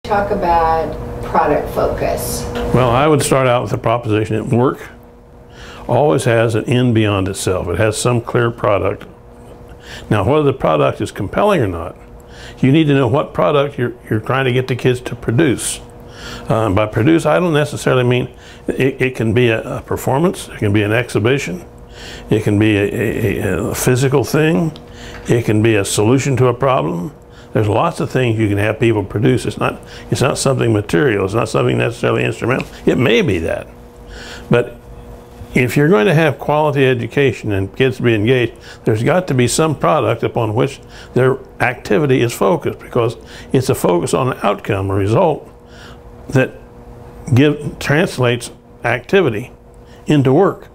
Talk about product focus. Well, I would start out with the proposition that work always has an end beyond itself. It has some clear product. Now, whether the product is compelling or not, you need to know what product you're trying to get the kids to produce. By produce, I don't necessarily mean it can be a performance, it can be an exhibition, it can be a physical thing, it can be a solution to a problem. There's lots of things you can have people produce. It's not something material. It's not something necessarily instrumental. It may be that. But if you're going to have quality education and kids be engaged, there's got to be some product upon which their activity is focused, because it's a focus on an outcome, a result that translates activity into work.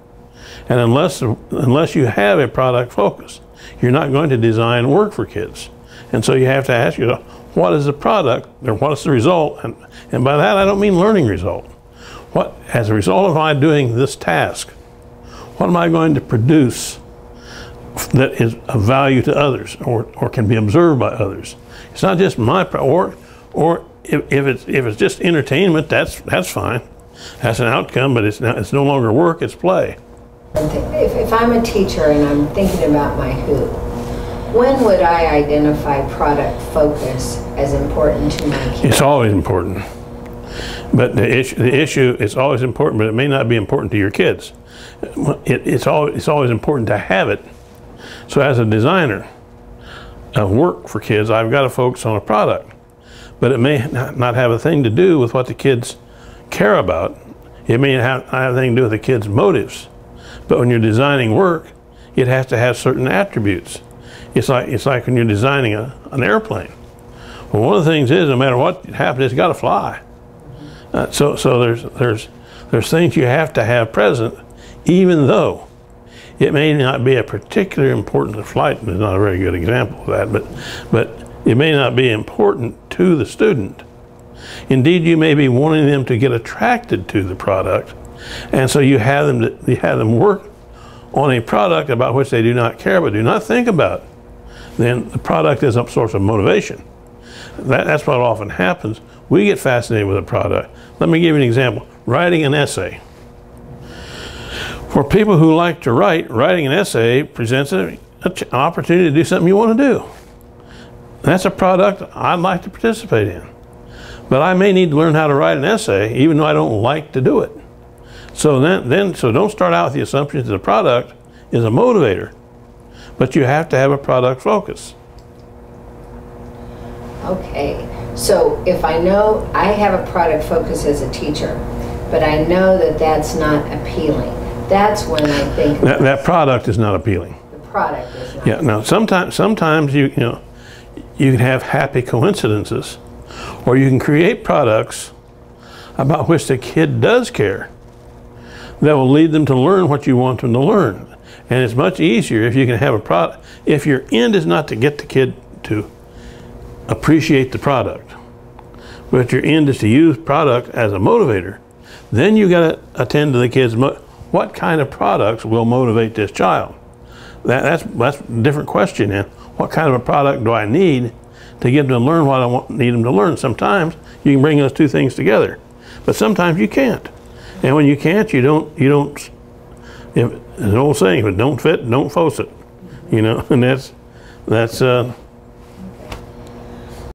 And unless you have a product focus, you're not going to design work for kids. And so you have to ask yourself, what is the product, or what is the result? And by that, I don't mean learning result. What, as a result of my doing this task, what am I going to produce that is of value to others, or can be observed by others? It's not just my, or if it's just entertainment, that's fine. That's an outcome, but it's no longer work, it's play. If I'm a teacher and I'm thinking about my hoop, when would I identify product focus as important to my kids? It's always important. But the issue is always important, but it may not be important to your kids. It's always important to have it. So as a designer of work for kids, I've got to focus on a product. But it may not have a thing to do with what the kids care about. It may have a thing to do with the kids' motives. But when you're designing work, it has to have certain attributes. It's like when you're designing an airplane. Well, one of the things is, no matter what happens, it's got to fly. So there's things you have to have present, even though it may not be a particularly important flight. Is not a very good example of that, but it may not be important to the student. Indeed, you may be wanting them to get attracted to the product, and so you have them work on a product about which they do not care but do not think about. Then the product is a source of motivation. That's what often happens. We get fascinated with a product. Let me give you an example. Writing an essay. For people who like to write, writing an essay presents an opportunity to do something you want to do. That's a product I'd like to participate in. But I may need to learn how to write an essay even though I don't like to do it. So so don't start out with the assumption that the product is a motivator, but you have to have a product focus. Okay, so if I know I have a product focus as a teacher, but I know that that's not appealing, that's when I think that product is not appealing. The product is not. Yeah. Now sometimes you can have happy coincidences, or you can create products about which the kid does care, that will lead them to learn what you want them to learn. And it's much easier if you can have a product. If your end is not to get the kid to appreciate the product, but your end is to use product as a motivator, then you got to attend to the kids. What kind of products will motivate this child? That's a different question. And what kind of a product do I need to get them to learn what I need them to learn? Sometimes you can bring those two things together, but sometimes you can't. And when you can't, you don't. There's an old saying: if it don't fit, don't force it. And that's